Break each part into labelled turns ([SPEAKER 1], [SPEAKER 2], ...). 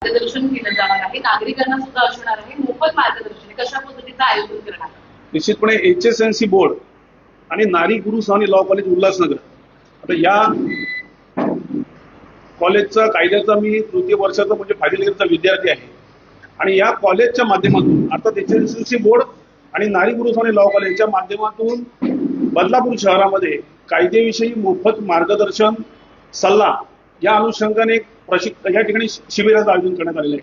[SPEAKER 1] मार्गदर्शन केलं जाणार आहे, नागरिकांना सुद्धा असणार आहे मोफत मार्गदर्शन. कशा पद्धतीचं आयोजन करणार आहे?
[SPEAKER 2] निश्चितपणे HSNC बोर्ड आणि नारी गुरु स्वामी लॉ कॉलेज उल्हासनगर, आता या कॉलेजचा कायद्याचा मी तृतीय वर्षाचा म्हणजे फायनल इयरचा विद्यार्थी आहे आणि या कॉलेजच्या माध्यमातून अर्थात HSNC बोर्ड आणि नारी गुरु स्वामी लॉ कॉलेजच्या माध्यमातून बदलापूर शहरामध्ये कायद्याविषयी मोफत मार्गदर्शन सल्ला या अनुषंगाने या ठिकाणी शिबिराचं आयोजन करण्यात आलेलं आहे.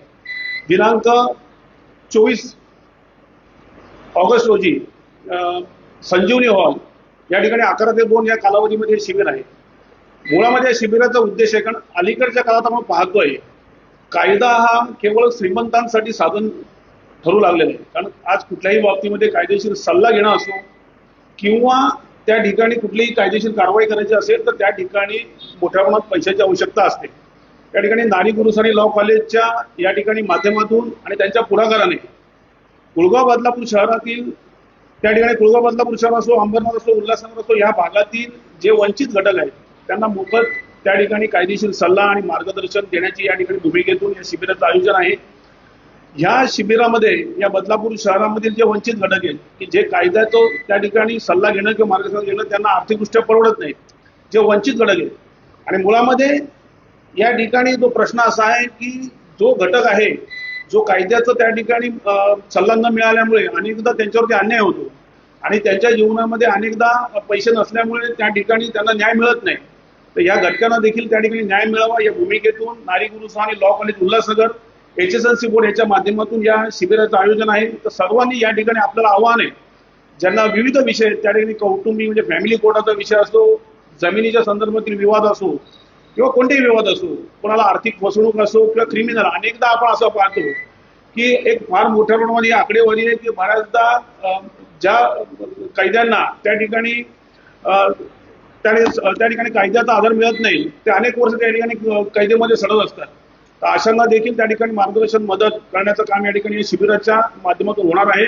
[SPEAKER 2] दिनांक 24 ऑगस्ट रोजी संजीवनी हॉल या ठिकाणी 11 ते 2 या कालावधीमध्ये हे शिबिर आहे. मुळामध्ये या शिबिराचा उद्देश आहे, कारण अलीकडच्या काळात आपण पाहतोय कायदा हा केवळ श्रीमंतांसाठी साधन ठरू लागलेलं आहे. कारण आज कुठल्याही बाबतीमध्ये कायदेशीर सल्ला घेणं असो किंवा त्या ठिकाणी कुठलीही कायदेशीर कारवाई करायची असेल तर त्या ठिकाणी मोठ्या प्रमाणात पैशाची आवश्यकता असते. त्या ठिकाणी नारी गुरु स्वामी लॉ कॉलेजच्या या ठिकाणी माध्यमातून आणि त्यांच्या पुढाकाराने कुळगाव बदलापूर शहरातील त्या ठिकाणी कुळगाव बदलापूर शहर असो, अंबरनाथ असो, उल्हासनगर असो, या भागातील जे वंचित घटक आहेत त्यांना मोफत त्या ठिकाणी कायदेशीर सल्ला आणि मार्गदर्शन देण्याची या ठिकाणी भूमिकेतून या शिबिराचं आयोजन आहे. ह्या शिबिरामध्ये या बदलापूर शहरामधील जे वंचित घटक आहेत की जे कायद्याचं त्या ठिकाणी सल्ला घेणं किंवा मार्गदर्शन घेणं त्यांना आर्थिकदृष्ट्या परवडत नाही, जे वंचित घटक आहेत. आणि मुळामध्ये या ठिकाणी तो प्रश्न असा आहे की जो घटक आहे जो कायद्याचं त्या ठिकाणी सल्ला न मिळाल्यामुळे अनेकदा त्यांच्यावरती अन्याय होतो आणि त्यांच्या जीवनामध्ये अनेकदा पैसे नसल्यामुळे त्या ठिकाणी त्यांना न्याय मिळत नाही. तर या घटकांना देखील त्या ठिकाणी न्याय मिळावा या भूमिकेतून Nari Guru Swami law college Ulhasnagar HSNC board याच्या माध्यमातून या शिबिराचं आयोजन आहे. तर सर्वांनी या ठिकाणी आपल्याला आव्हान आहे, ज्यांना विविध विषय त्या ठिकाणी कौटुंबिक म्हणजे फॅमिली कोर्टाचा विषय असो, जमिनीच्या संदर्भातील विवाद असो किंवा कोणतेही विवाद असो, कोणाला आर्थिक फसवणूक असो किंवा क्रिमिनल, अनेकदा आपण असं पाहतो की एक फार मोठ्या प्रमाणात आकडेवारी आहे की बऱ्याचदा ज्या कैद्यांना त्या ठिकाणी कायद्याचा आधार मिळत नाही ते अनेक वर्ष त्या ठिकाणी कैदेमध्ये सडत असतात. तर अशांना देखील त्या ठिकाणी मार्गदर्शन मदत करण्याचं काम या ठिकाणी शिबिराच्या माध्यमातून होणार आहे.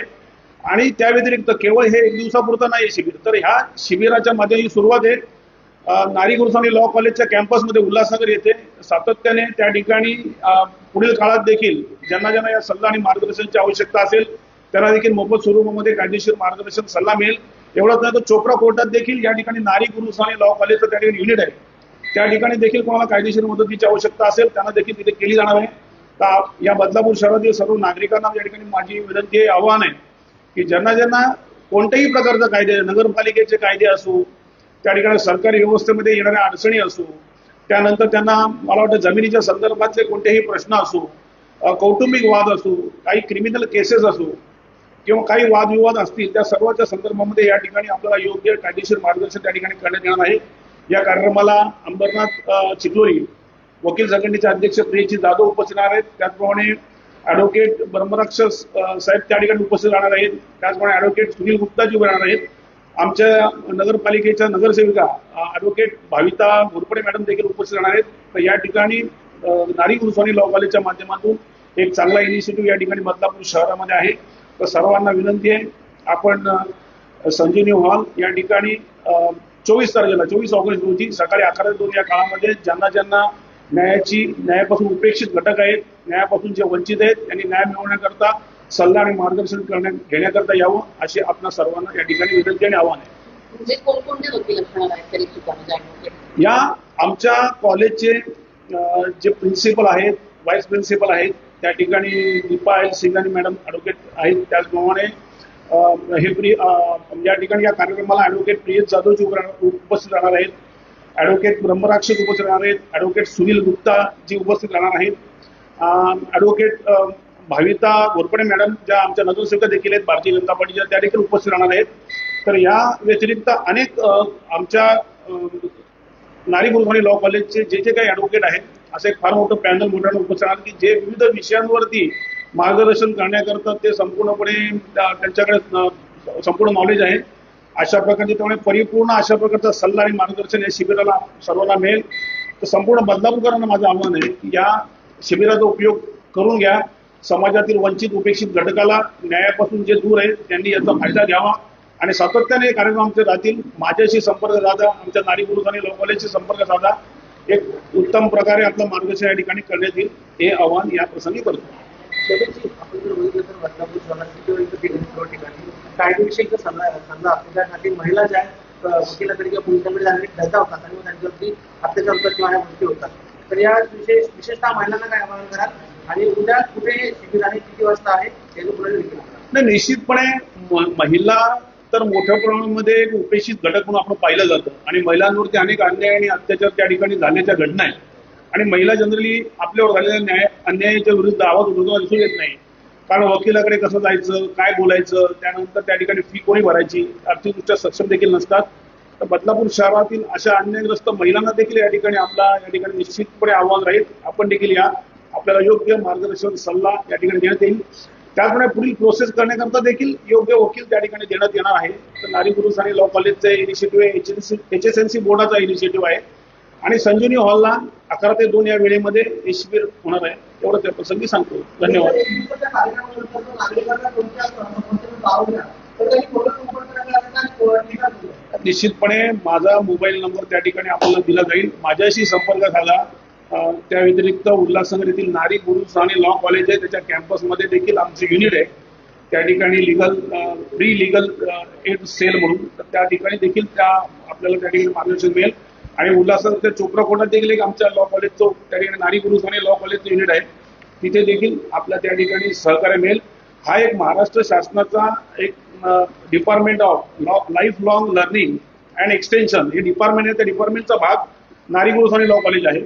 [SPEAKER 2] आणि त्या व्यतिरिक्त केवळ हे एक दिवसापुरतं नाही शिबिर, तर ह्या शिबिराच्या मध्ये सुरुवात आहे नारी गुरु स्वामी लॉ कॉलेजच्या कॅम्पसमध्ये उल्हासनगर येथे सातत्याने त्या ठिकाणी पुढील काळात देखील ज्यांना ज्यांना या सल्ला आणि मार्गदर्शनाची आवश्यकता असेल त्यांना देखील मोफत स्वरूपामध्ये कायदेशीर मार्गदर्शन सल्ला मिळेल. एवढंच नाही तर चोपडा कोर्टात देखील या ठिकाणी नारी गुरु स्वामी लॉ कॉलेजचं त्या ठिकाणी युनिट आहे, त्या ठिकाणी देखील कोणाला कायदेशीर मदतीची आवश्यकता असेल त्यांना देखील तिथे केली जाणार आहे. तर या बदलापूर शहरातील सर्व नागरिकांना या ठिकाणी माझी विनंती आहे, आव्हान आहे की ज्यांना ज्यांना कोणत्याही प्रकारचा कायदे, नगरपालिकेचे कायदे असो, त्या ठिकाणी सरकारी व्यवस्थेमध्ये येणाऱ्या अडचणी असो, त्यानंतर त्यांना मला वाटतं जमिनीच्या संदर्भातले कोणतेही प्रश्न असो, कौटुंबिक वाद असो, काही क्रिमिनल केसेस असो किंवा काही वादविवाद असतील, त्या सर्वांच्या संदर्भामध्ये या ठिकाणी आपल्याला योग्य कायदेशीर मार्गदर्शन त्या ठिकाणी करण्यात येणार आहे. या कार्यक्रमाला अंबरनाथ चिखलोरी वकील संघटनेचे अध्यक्ष प्रियजी जाधव उपस्थित राहणार आहेत. त्याचप्रमाणे ॲडव्होकेट ब्रह्मराक्ष साहेब त्या ठिकाणी उपस्थित राहणार आहेत. त्याचप्रमाणे ॲडव्होकेट सुनील गुप्ताजी उभे राहणार आहेत. आमच्या नगरपालिकेच्या नगरसेविका ॲडव्होकेट भाविता घोरपडे मॅडम देखील उपस्थित राहणार आहेत. तर या ठिकाणी नारी गुरु स्वामी लॉ कॉलेजच्या माध्यमातून एक चांगला इनिशिएटिव्ह या ठिकाणी बदलापूर शहरामध्ये आहे. तर सर्वांना विनंती आहे, आपण संजीवनी हॉल या ठिकाणी 24 ऑगस्ट रोजी सकाळी 11 ते 2 या काळामध्ये ज्यांना ज्यांना न्यायापासून उपेक्षित घटक आहेत, न्यायापासून जे वंचित आहेत त्यांनी न्याय मिळवण्याकरता सल्ला आणि मार्गदर्शन घेण्याकरता यावं अशी आपल्या सर्वांना या ठिकाणी विनंती आणि आव्हान आहे.
[SPEAKER 1] म्हणजे कोणकोणते वकील असणार आहेत तरी सुद्धा
[SPEAKER 2] या आमच्या कॉलेजचे जे प्रिन्सिपल आहेत, व्हाईस प्रिन्सिपल आहेत, त्या ठिकाणी दीपा एल सिंगानी मॅडम ॲडव्होकेट आहेत. त्याचप्रमाणे या ठिकाणी या कार्यक्रमाला ॲडव्होकेट प्रियज जाधवजी उपस्थित राहणार आहेत, ॲडव्होकेट ब्रह्मराक्ष उपस्थित राहणार आहेत, ॲडव्होकेट सुनील गुप्ता जी उपस्थित राहणार आहेत, ॲडव्होकेट भाविता घोरपडे मॅडम ज्या आमच्या नगरसेविका देखील आहेत भारतीय जनता पार्टीच्या, त्या देखील उपस्थित राहणार आहेत. तर या व्यतिरिक्त अनेक आमच्या नारी गुरु स्वामी लॉ कॉलेजचे जे काही ॲडव्होकेट आहेत असं एक फार मोठं पॅनल मोठ्यानं उपस्थित राहणार की जे विविध विषयांवरती मार्गदर्शन करण्याकरता ते संपूर्णपणे त्यांच्याकडे संपूर्ण नॉलेज आहे. अशा प्रकारचे त्यामुळे परिपूर्ण अशा प्रकारचा सल्ला आणि मार्गदर्शन या शिबिराला सर्वांना मिळेल. तर संपूर्ण बदलापूरकरांना माझं आव्हान आहे की या शिबिराचा उपयोग करून घ्या. समाजातील वंचित उपेक्षित घटकाला न्यायापासून जे दूर आहे त्यांनी याचा फायदा घ्यावा आणि सातत्याने कार्यक्रम आमचे राहतील. माझ्याशी संपर्क साधा, आमच्या नारी गुरु स्वामी लॉ कॉलेजशी संपर्क साधा. एक उत्तम प्रकारे आपलं मार्गदर्शन या ठिकाणी करण्यात येईल हे आवाहन या प्रसंगी करतो.
[SPEAKER 3] आपण जर बघितलं तर बदलापूर शहरात किंवा इतर सर्व ठिकाणी कायदेविषयी समजा आपल्यासाठी महिला ज्या वकिलाकडे किंवा पोलिसांकडे जाणारे धजावतात आणि मग त्यांच्यावरती अत्याचार होतात किंवा ह्या गोष्टी होतात. तर या विशेषतः महिलांना काय आवाहन कराल आणि उद्या कुठे शिबिर आहे, किती वाजता आहे याचं पुढे देखील
[SPEAKER 2] नाही, निश्चितपणे महिला तर मोठ्या प्रमाणामध्ये एक उपेक्षित घटक म्हणून आपण पाहिलं जातं आणि महिलांवरती अनेक अन्याय आणि अत्याचार त्या ठिकाणी झाल्याच्या घटना आहेत आणि महिला जनरली आपल्यावर झालेल्या अन्यायाच्या विरुद्ध आवाज उठवताना दिसून येत नाही. कारण वकिलाकडे कसं जायचं, काय बोलायचं, त्यानंतर त्या ठिकाणी फी कोणी भरायची, आर्थिकदृष्ट्या सक्षम देखील नसतात. तर बदलापूर शहरातील अशा अन्यायग्रस्त महिलांना देखील या ठिकाणी या ठिकाणी निश्चितपणे आव्हान राहील. आपण देखील या आपल्याला योग्य मार्गदर्शन सल्ला या ठिकाणी देण्यात येईल. त्याचप्रमाणे पुढील प्रोसेस करण्याकरता देखील योग्य वकील त्या ठिकाणी देण्यात येणार आहे. तर नारी पुरुष आणि लॉ कॉलेजचे इनिशिएटिव्ह आहे, HSNC बोर्डाचा इनिशिएटिव्ह आहे आणि संजीवनी हॉलला 11 ते 2 या वेळेमध्ये हे शिबिर होणार आहे. एवढं त्या प्रसंगी सांगतो. धन्यवाद. निश्चितपणे माझा मोबाईल नंबर त्या ठिकाणी आपल्याला दिला जाईल. माझ्याशी संपर्क झाला. त्या व्यतिरिक्त उल्हासनगर येथील नारी पुरुष आणि लॉ कॉलेज आहे, त्याच्या कॅम्पसमध्ये देखील आमचे युनिट आहे. त्या ठिकाणी फ्री लिगल एड सेल म्हणून, तर त्या ठिकाणी देखील आपल्याला त्या ठिकाणी मार्गदर्शन मिळेल. आणि उल्हासनगर चोपडा कोर्टात देखील एक आमच्या लॉ कॉलेजचं त्या ठिकाणी नारी पुरुष आणि लॉ कॉलेजचं युनिट आहे, तिथे देखील आपल्या त्या ठिकाणी सहकार्य मिळेल. हा एक महाराष्ट्र शासनाचा एक department of life long learning and extension हे डिपार्टमेंट आहे. त्या डिपार्टमेंटचा भाग नारी पुरुष आणि लॉ कॉलेज आहे.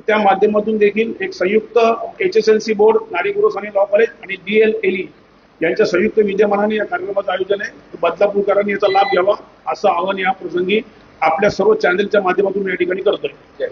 [SPEAKER 2] त्या माध्यमातून देखील एक संयुक्त HSNC बोर्ड, नारी पुरुष आणि लॉ कॉलेज आणि DLLE यांच्या संयुक्त विद्यमानाने या कार्यक्रमाचं आयोजन आहे. बदलापूरकरांनी याचा लाभ घ्यावा असं आवाहन या प्रसंगी आपल्या सर्व चॅनलच्या माध्यमातून या ठिकाणी करतोय.